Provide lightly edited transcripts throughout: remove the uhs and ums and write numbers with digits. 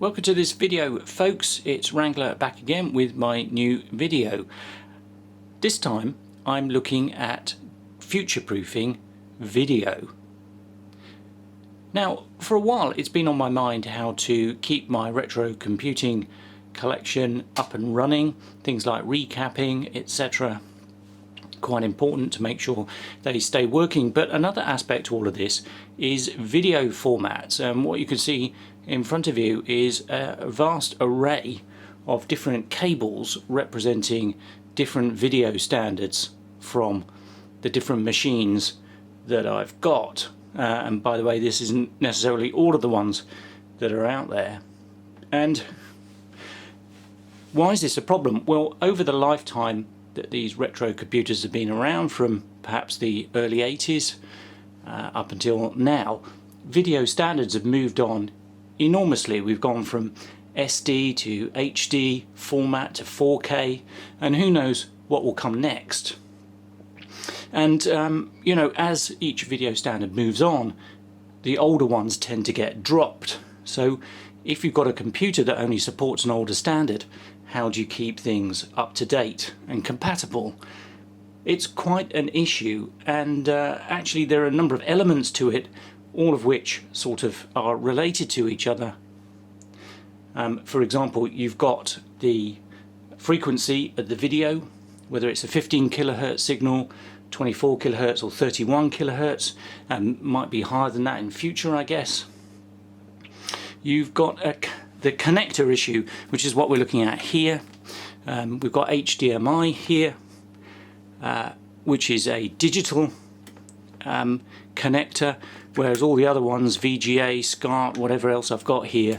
welcome to this video folks. It's Wrangler back again with my new video. This time I'm looking at future-proofing video. Now for a while it's been on my mind how to keep my retro computing collection up and running, things like recapping, etc. Quite important to make sure they stay working. But another aspect to all of this is video formats. What you can see in front of you is a vast array of different cables representing different video standards from the different machines that I've got. And by the way, this isn't necessarily all of the ones that are out there. And why is this a problem? Well, over the lifetime that these retro computers have been around, from perhaps the early 80s up until now, video standards have moved on enormously. We've gone from SD to HD format to 4K, and who knows what will come next. And you know, as each video standard moves on, the older ones tend to get dropped. So if you've got a computer that only supports an older standard, how do you keep things up to date and compatible? It's quite an issue, and actually there are a number of elements to it, all of which sort of are related to each other. For example, you've got the frequency of the video, whether it's a 15 kilohertz signal, 24 kilohertz or 31 kilohertz, and might be higher than that in future, I guess. You've got the connector issue, which is what we're looking at here. We've got HDMI here, which is a digital connector, whereas all the other ones, VGA, SCART, whatever else I've got here,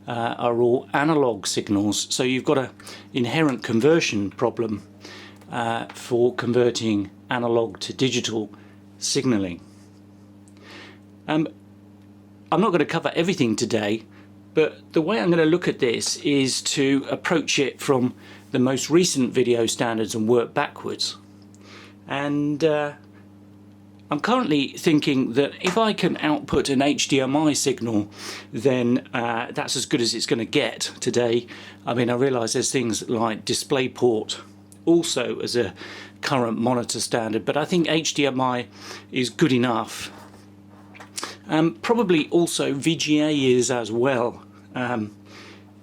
are all analog signals. So you've got an inherent conversion problem for converting analog to digital signaling. I'm not going to cover everything today, but the way I'm going to look at this is to approach it from the most recent video standards and work backwards. And I'm currently thinking that if I can output an HDMI signal, then that's as good as it's going to get today. I mean, I realise there's things like DisplayPort also as a current monitor standard, but I think HDMI is good enough. Probably also VGA is as well.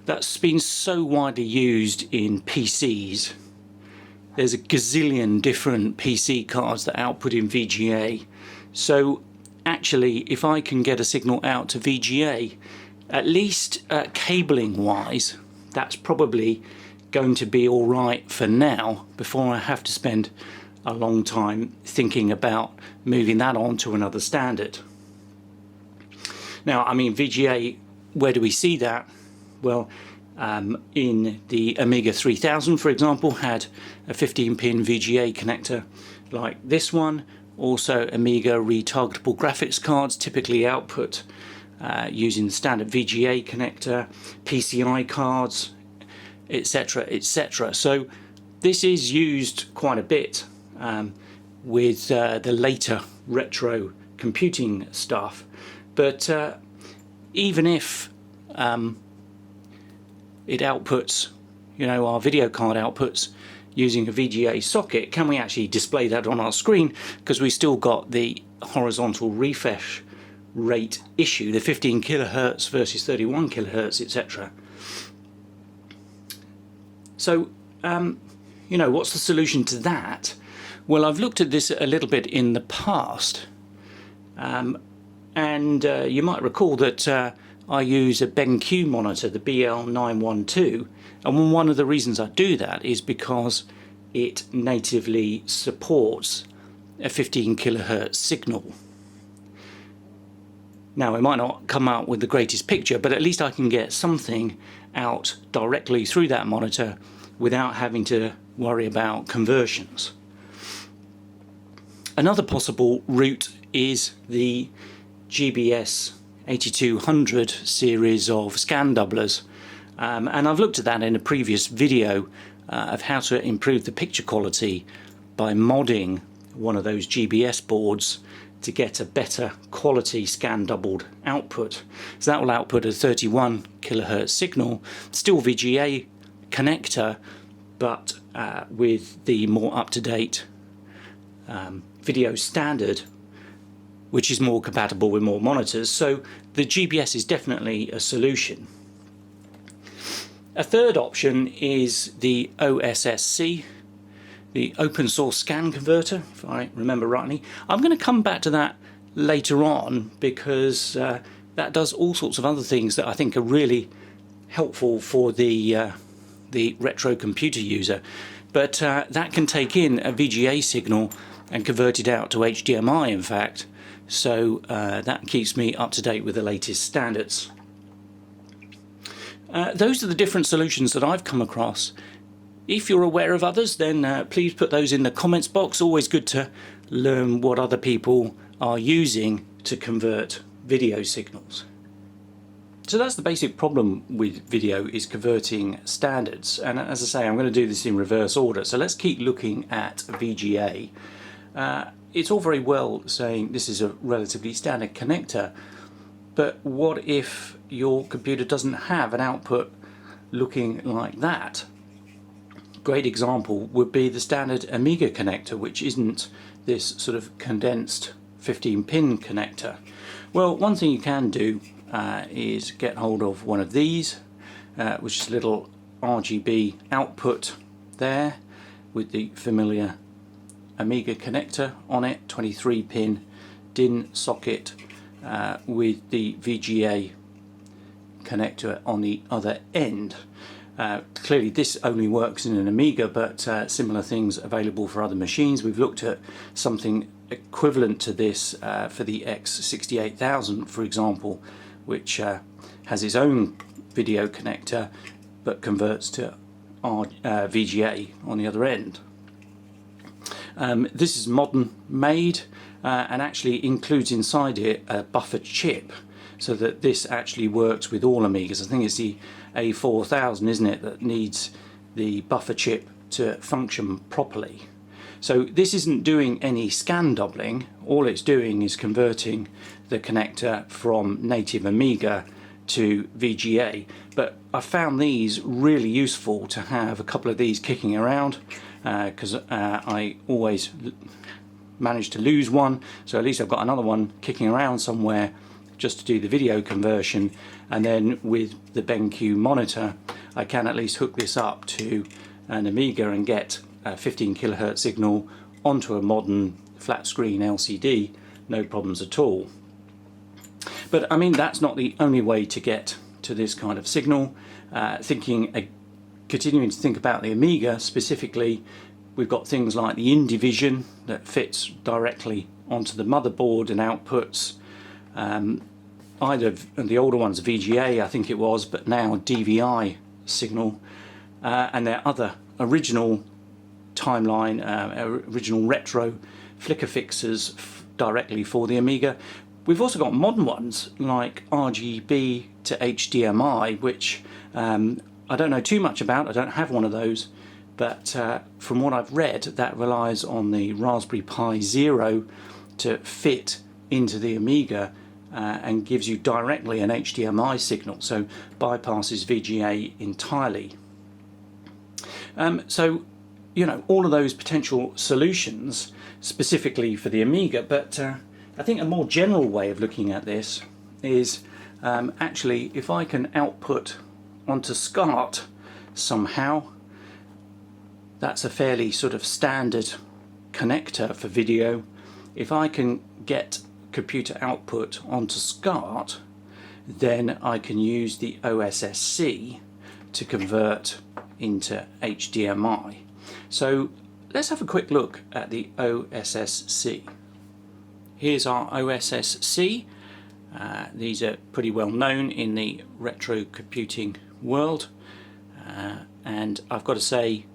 That's been so widely used in PCs. There's a gazillion different PC cards that output in VGA. So actually, if I can get a signal out to VGA, at least cabling wise, that's probably going to be all right for now, before I have to spend a long time thinking about moving that on to another standard. Now, I mean, VGA, where do we see that? Well, in the Amiga 3000, for example, had a 15-pin VGA connector like this one. Also, Amiga retargetable graphics cards typically output using the standard VGA connector, PCI cards, etc., etc. So this is used quite a bit with the later retro computing stuff. But even if it outputs, you know, our video card outputs using a VGA socket, can we actually display that on our screen? Because we still got the horizontal refresh rate issue, the 15 kilohertz versus 31 kilohertz, etc. So, you know, what's the solution to that? Well, I've looked at this a little bit in the past. And you might recall that I use a BenQ monitor, the BL912, and one of the reasons I do that is because it natively supports a 15 kilohertz signal. Now, it might not come out with the greatest picture, but at least I can get something out directly through that monitor without having to worry about conversions. Another possible route is the GBS 8200 series of scan doublers, and I've looked at that in a previous video of how to improve the picture quality by modding one of those GBS boards to get a better quality scan doubled output. So that will output a 31 kilohertz signal, still VGA connector, but with the more up-to-date video standard, which is more compatible with more monitors. So the GBS is definitely a solution. A third option is the OSSC, the open source scan converter, if I remember rightly. I'm going to come back to that later on, because that does all sorts of other things that I think are really helpful for the retro computer user. But that can take in a VGA signal and convert it out to HDMI, in fact. So that keeps me up to date with the latest standards. Those are the different solutions that I've come across. If you're aware of others, then please put those in the comments box. Always good to learn what other people are using to convert video signals. So that's the basic problem with video, is converting standards. And as I say, I'm going to do this in reverse order. So let's keep looking at VGA. It's all very well saying this is a relatively standard connector, but what if your computer doesn't have an output looking like that? Great example would be the standard Amiga connector, which isn't this sort of condensed 15-pin connector. Well, one thing you can do is get hold of one of these, which is a little RGB output there with the familiar Amiga connector on it, 23-pin DIN socket with the VGA connector on the other end. Clearly this only works in an Amiga, but similar things available for other machines. We've looked at something equivalent to this for the X68000, for example, which has its own video connector but converts to VGA on the other end. This is modern made and actually includes inside it a buffer chip, so that this actually works with all Amigas. I think it's the A4000, isn't it, that needs the buffer chip to function properly. So this isn't doing any scan doubling. All it's doing is converting the connector from native Amiga to VGA. But I found these really useful to have a couple of these kicking around, because I always manage to lose one, so at least I've got another one kicking around somewhere just to do the video conversion. And then with the BenQ monitor, I can at least hook this up to an Amiga and get a 15 kilohertz signal onto a modern flat screen LCD, no problems at all. But I mean, that's not the only way to get to this kind of signal. Continuing to think about the Amiga specifically, we've got things like the InDivision that fits directly onto the motherboard and outputs either the older ones VGA, I think it was, but now DVI signal, and their other original timeline, original retro flicker fixers directly for the Amiga. We've also got modern ones like RGB to HDMI, which I don't know too much about. I don't have one of those, but from what I've read, that relies on the Raspberry Pi Zero to fit into the Amiga and gives you directly an HDMI signal, so bypasses VGA entirely. So, you know, all of those potential solutions specifically for the Amiga, but I think a more general way of looking at this is actually if I can output onto SCART somehow. That's a fairly sort of standard connector for video. If I can get computer output onto SCART, then I can use the OSSC to convert into HDMI. So let's have a quick look at the OSSC. Here's our OSSC. These are pretty well known in the retro computing world, and I've got to say,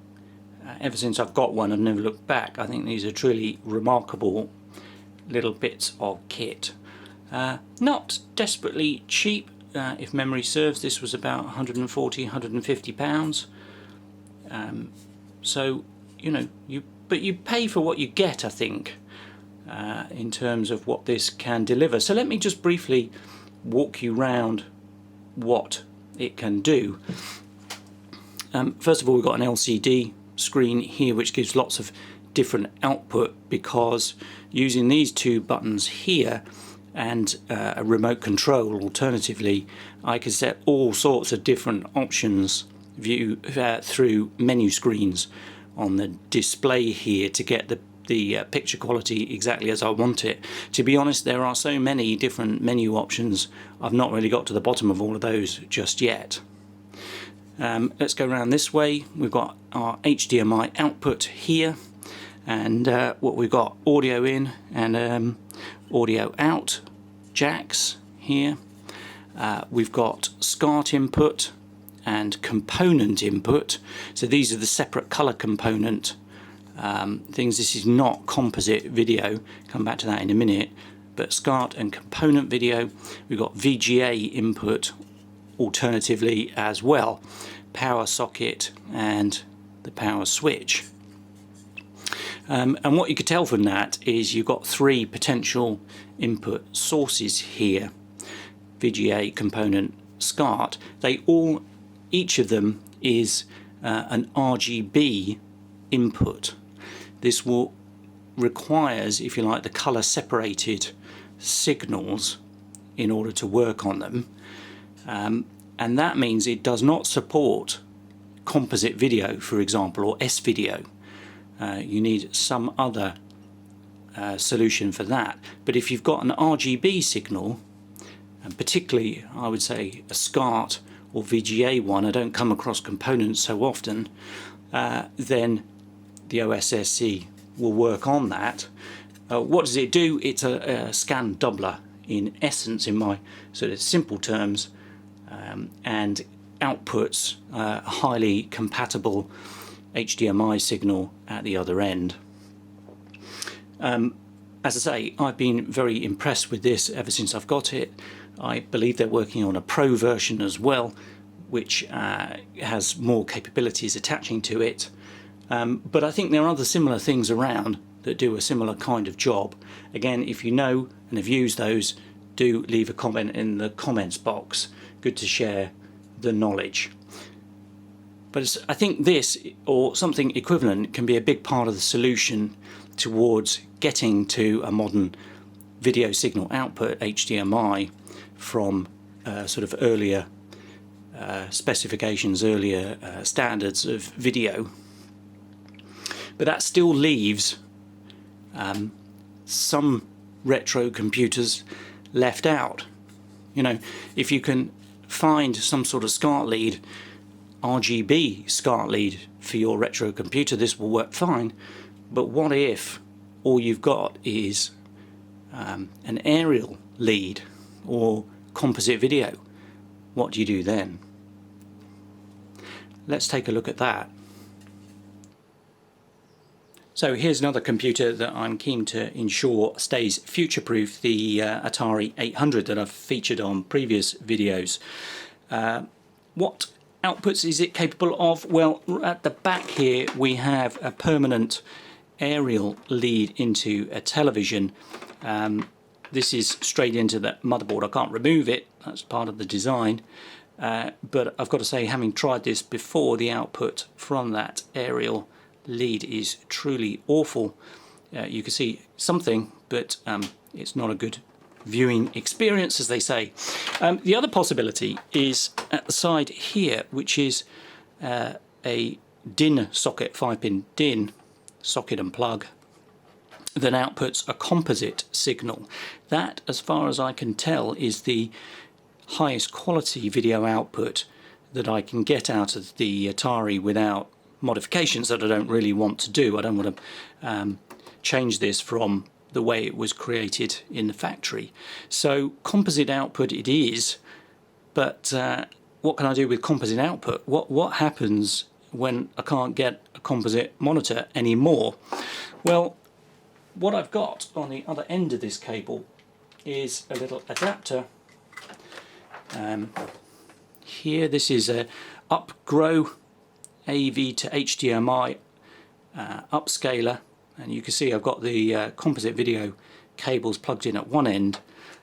ever since I've got one, I've never looked back. I think these are truly remarkable little bits of kit. Not desperately cheap. If memory serves, this was about 140, 150 pounds. So, you know, but you pay for what you get, I think, in terms of what this can deliver. So let me just briefly walk you round what it can do. First of all, we've got an LCD screen here which gives lots of different output, because using these two buttons here and a remote control alternatively, I can set all sorts of different options through menu screens on the display here to get the picture quality exactly as I want it. To be honest, there are so many different menu options, I've not really got to the bottom of all of those just yet. Let's go around this way. We've got our HDMI output here, and what we've got, audio in and audio out jacks here. We've got SCART input and component input, so these are the separate color component things. This is not composite video, come back to that in a minute, but SCART and component video. We've got VGA input alternatively as well, power socket and the power switch. And what you could tell from that is you've got three potential input sources here: VGA, component, SCART. Each of them is an RGB input. This requires, if you like, the color separated signals in order to work on them, and that means it does not support composite video, for example, or S-video. You need some other solution for that. But if you've got an RGB signal, and particularly I would say a SCART or VGA one, I don't come across components so often, then the OSSC will work on that. What does it do? It's a scan doubler in essence, in my sort of simple terms, and outputs a highly compatible HDMI signal at the other end. As I say, I've been very impressed with this ever since I've got it. I believe they're working on a Pro version as well, which has more capabilities attaching to it. But I think there are other similar things around that do a similar kind of job. Again, if you know and have used those, do leave a comment in the comments box. Good to share the knowledge. But I think this, or something equivalent, can be a big part of the solution towards getting to a modern video signal output, HDMI, from sort of earlier specifications, earlier standards of video. But that still leaves some retro computers left out. You know, if you can find some sort of SCART lead, RGB SCART lead for your retro computer, this will work fine. But what if all you've got is an aerial lead or composite video? What do you do then? Let's take a look at that. So here's another computer that I'm keen to ensure stays future-proof, the Atari 800 that I've featured on previous videos. What outputs is it capable of? Well, at the back here we have a permanent aerial lead into a television. This is straight into the motherboard. I can't remove it, that's part of the design. But I've got to say, having tried this before, the output from that aerial lead is truly awful. You can see something, but it's not a good viewing experience, as they say. The other possibility is at the side here, which is a DIN socket, 5-pin DIN socket and plug, that outputs a composite signal. That, as far as I can tell, is the highest quality video output that I can get out of the Atari without modifications that I don't really want to do. I don't want to change this from the way it was created in the factory. So composite output it is, but what can I do with composite output? What happens when I can't get a composite monitor anymore? Well, what I've got on the other end of this cable is a little adapter. Here, this is a upgrow AV to HDMI upscaler, and you can see I've got the composite video cables plugged in at one end.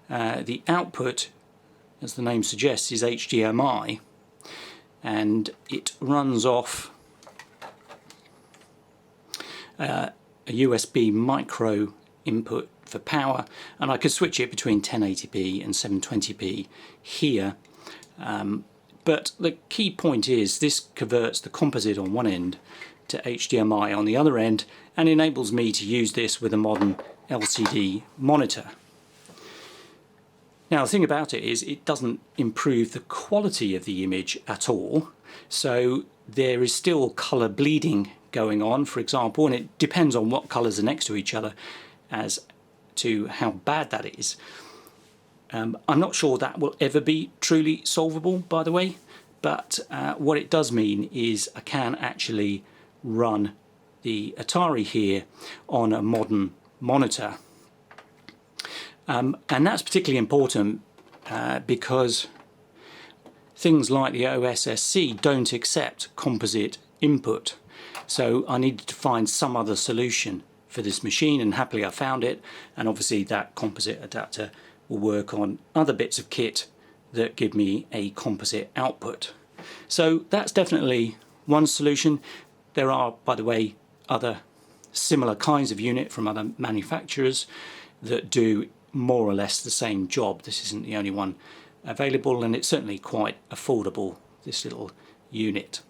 The output, as the name suggests, is HDMI, and it runs off a USB micro input for power, and I could switch it between 1080p and 720p here. But the key point is this converts the composite on one end to HDMI on the other end, and enables me to use this with a modern LCD monitor. Now the thing about it is it doesn't improve the quality of the image at all, so there is still colour bleeding going on, for example, and it depends on what colours are next to each other as to how bad that is. I'm not sure that will ever be truly solvable, by the way, but what it does mean is I can actually run the Atari here on a modern monitor. And that's particularly important because things like the OSSC don't accept composite input. So I needed to find some other solution for this machine, and happily I found it, and obviously that composite adapter will work on other bits of kit that give me a composite output. So that's definitely one solution. There are, by the way, other similar kinds of unit from other manufacturers that do more or less the same job. This isn't the only one available, and it's certainly quite affordable, this little unit.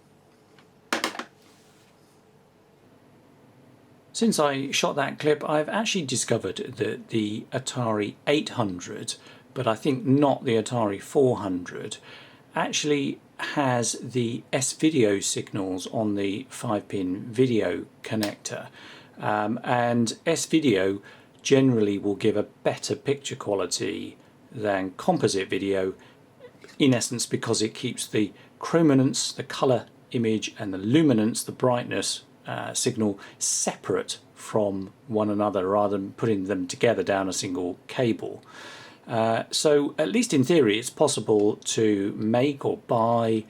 Since I shot that clip, I've actually discovered that the Atari 800, but I think not the Atari 400, actually has the S-video signals on the 5-pin video connector. And S-video generally will give a better picture quality than composite video, in essence because it keeps the chrominance, the colour image, and the luminance, the brightness signal separate from one another rather than putting them together down a single cable. So at least in theory it's possible to make or buy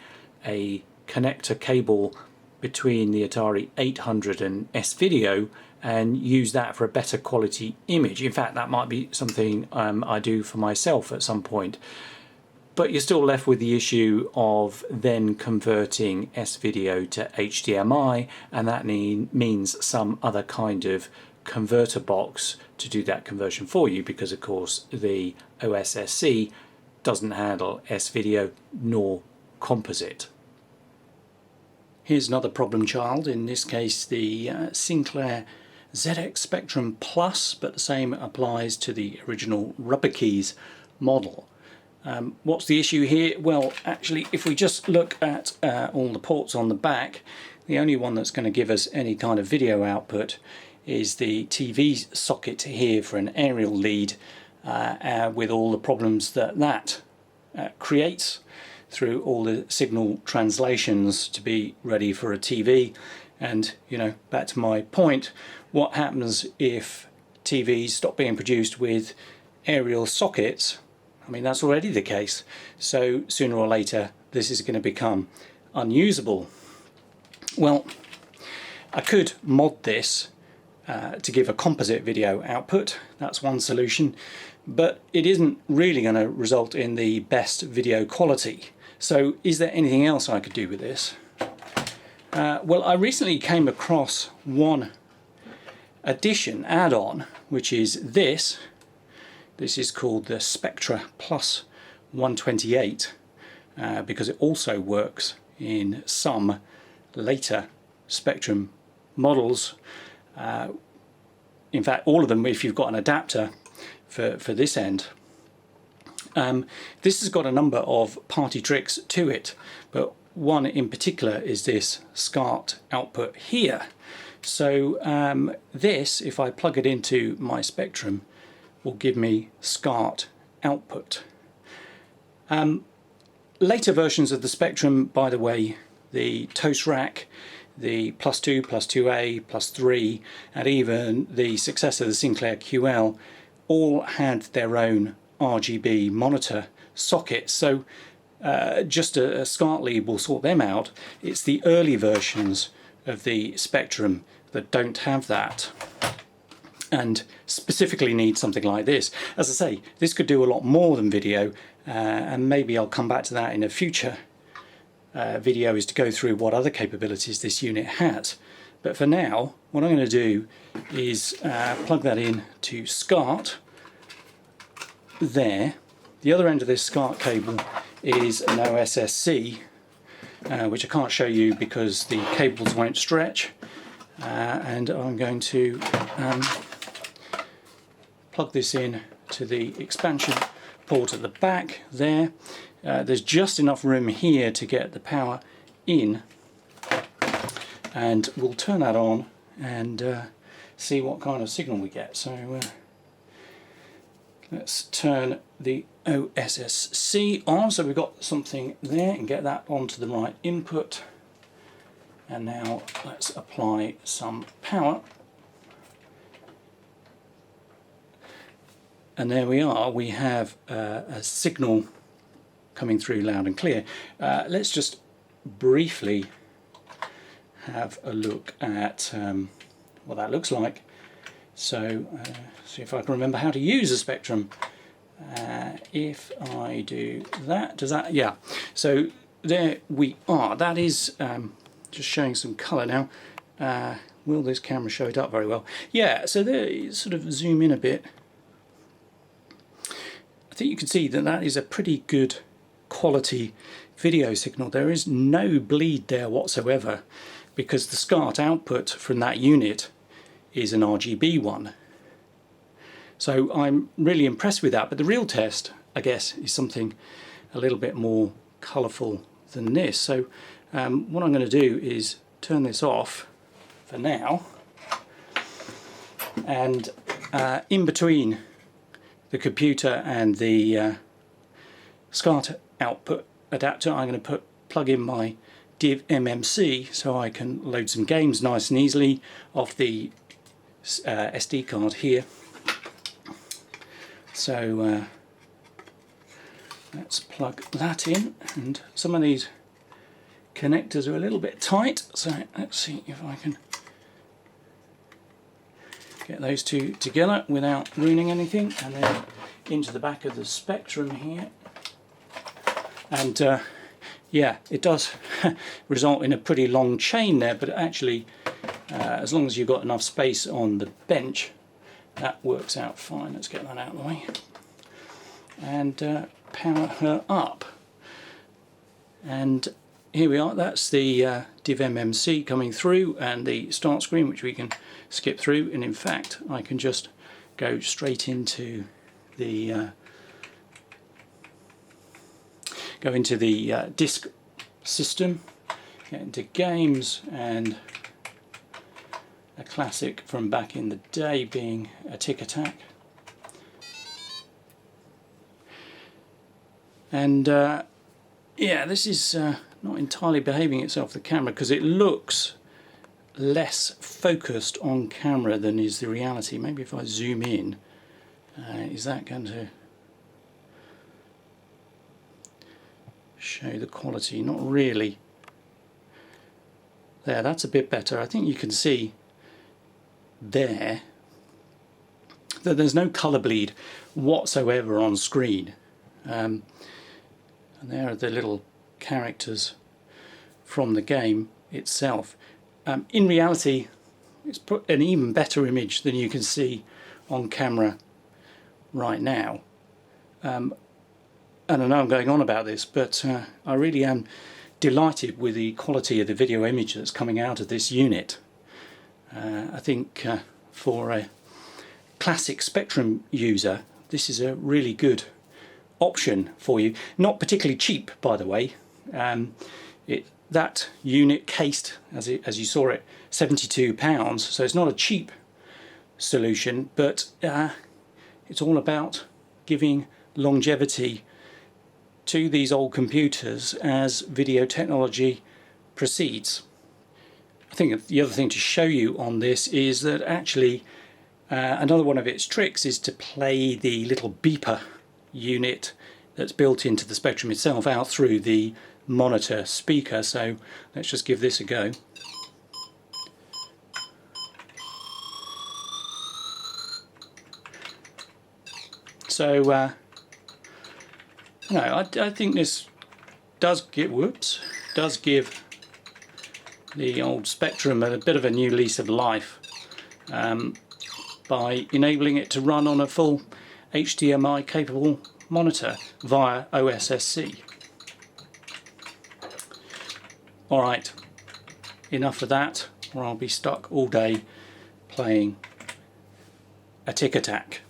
a connector cable between the Atari 800 and S-video and use that for a better quality image. In fact, that might be something I do for myself at some point. But you're still left with the issue of then converting S-video to HDMI, and that means some other kind of converter box to do that conversion for you, because of course the OSSC doesn't handle S-video nor composite. Here's another problem child, in this case the Sinclair ZX Spectrum Plus, but the same applies to the original rubber keys model. What's the issue here? Well, actually, if we just look at all the ports on the back, the only one that's going to give us any kind of video output is the TV socket here for an aerial lead, with all the problems that creates through all the signal translations to be ready for a TV. And, you know, back to my point, what happens if TVs stop being produced with aerial sockets? I mean, that's already the case. So sooner or later this is going to become unusable. Well, I could mod this to give a composite video output. That's one solution, but it isn't really going to result in the best video quality. So is there anything else I could do with this? Well, I recently came across one addition add-on, which is this. This is called the Spectra Plus 128 because it also works in some later Spectrum models. In fact, all of them, if you've got an adapter for this end. This has got a number of party tricks to it, but one in particular is this SCART output here. So this, if I plug it into my Spectrum, will give me SCART output. Later versions of the Spectrum, by the way, the Toast Rack, the Plus 2, Plus 2A, Plus 3, and even the successor, the Sinclair QL, all had their own RGB monitor sockets. So just a SCART lead will sort them out. It's the early versions of the Spectrum that don't have that, and specifically need something like this. As I say, this could do a lot more than video, and maybe I'll come back to that in a future video is to go through what other capabilities this unit has. But for now, what I'm going to do is plug that in to SCART there. The other end of this SCART cable is an OSSC, which I can't show you because the cables won't stretch. And I'm going to plug this in to the expansion port at the back there. There's just enough room here to get the power in, and we'll turn that on and see what kind of signal we get. So let's turn the OSSC on, so we've got something there, and get that onto the right input. And now let's apply some power. And there we are, we have a signal coming through loud and clear. Let's just briefly have a look at what that looks like. So see if I can remember how to use a spectrum. If I do that, does that? Yeah. So there we are. That is just showing some colour now. Will this camera show it up very well? Yeah. So there, sort of zoom in a bit. I think you can see that that is a pretty good quality video signal. There is no bleed there whatsoever, because the SCART output from that unit is an RGB one. So I'm really impressed with that, but the real test, I guess, is something a little bit more colourful than this. So what I'm going to do is turn this off for now, and in between the computer and the SCART output adapter, I'm going to plug in my Div MMC so I can load some games nice and easily off the SD card here. So let's plug that in, and some of these connectors are a little bit tight, so let's see if I can get those two together without ruining anything, and then into the back of the Spectrum here. And yeah, it does result in a pretty long chain there, but actually as long as you've got enough space on the bench, that works out fine. Let's get that out of the way and power her up. And here we are, that's the Div MMC coming through, and the start screen, which we can skip through, and in fact I can just go straight into the disk system, get into games, and a classic from back in the day being a Tick Attack. And yeah, this is not entirely behaving itself, the camera, because it looks less focused on camera than is the reality. Maybe if I zoom in, is that going to show the quality? Not really. There, that's a bit better. I think you can see there that there's no colour bleed whatsoever on screen. And there are the little characters from the game itself. In reality, it's an even better image than you can see on camera right now. And I know I'm going on about this, but I really am delighted with the quality of the video image that's coming out of this unit. I think for a classic Spectrum user, this is a really good option for you. Not particularly cheap, by the way. That unit cased, as you saw it, £72, so it's not a cheap solution, but it's all about giving longevity to these old computers as video technology proceeds. I think the other thing to show you on this is that actually another one of its tricks is to play the little beeper unit that's built into the Spectrum itself out through the monitor speaker. So let's just give this a go. So no, I think this does get, whoops, does give the old Spectrum a bit of a new lease of life by enabling it to run on a full HDMI capable monitor via OSSC. Alright, enough of that, or I'll be stuck all day playing a Tic Tac.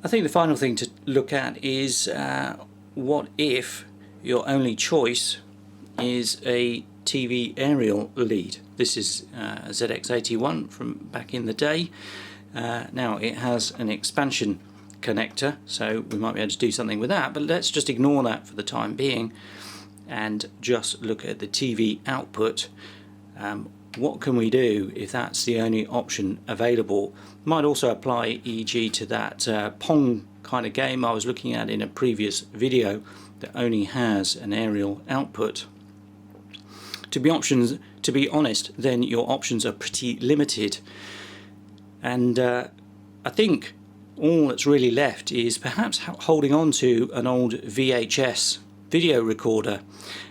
I think the final thing to look at is what if your only choice is a TV aerial lead. This is a ZX81 from back in the day. Now it has an expansion connector, so we might be able to do something with that, but let's just ignore that for the time being and just look at the TV output. What can we do if that's the only option available? Might also apply, e.g. to that Pong kind of game I was looking at in a previous video that only has an aerial output. To be honest, then your options are pretty limited, and I think all that's really left is perhaps holding on to an old VHS video recorder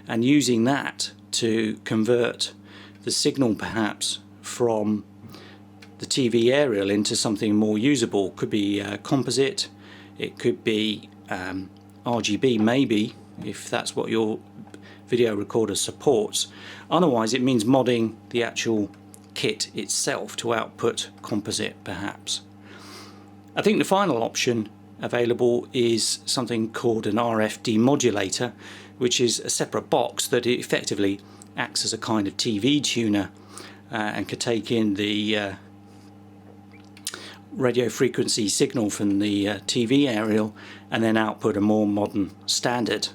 and using that to convert the signal perhaps from the TV aerial into something more usable. Could be composite, it could be RGB maybe, if that's what your video recorder supports. Otherwise it means modding the actual kit itself to output composite perhaps. I think the final option available is something called an RF demodulator, which is a separate box that effectively acts as a kind of TV tuner and could take in the radio frequency signal from the TV aerial and then output a more modern standard.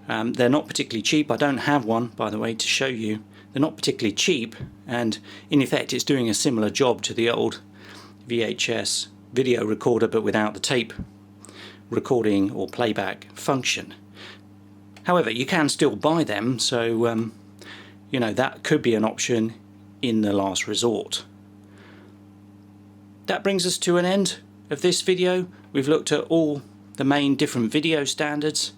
They're not particularly cheap. I don't have one, by the way, to show you. They're not particularly cheap, and in effect it's doing a similar job to the old VHS video recorder but without the tape recording or playback function. However, you can still buy them, so you know, that could be an option in the last resort. That brings us to an end of this video. We've looked at all the main different video standards.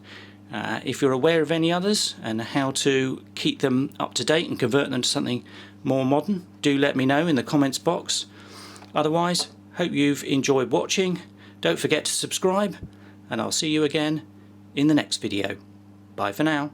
If you're aware of any others and how to keep them up to date and convert them to something more modern, do let me know in the comments box. Otherwise, hope you've enjoyed watching. Don't forget to subscribe, and I'll see you again in the next video. Bye for now.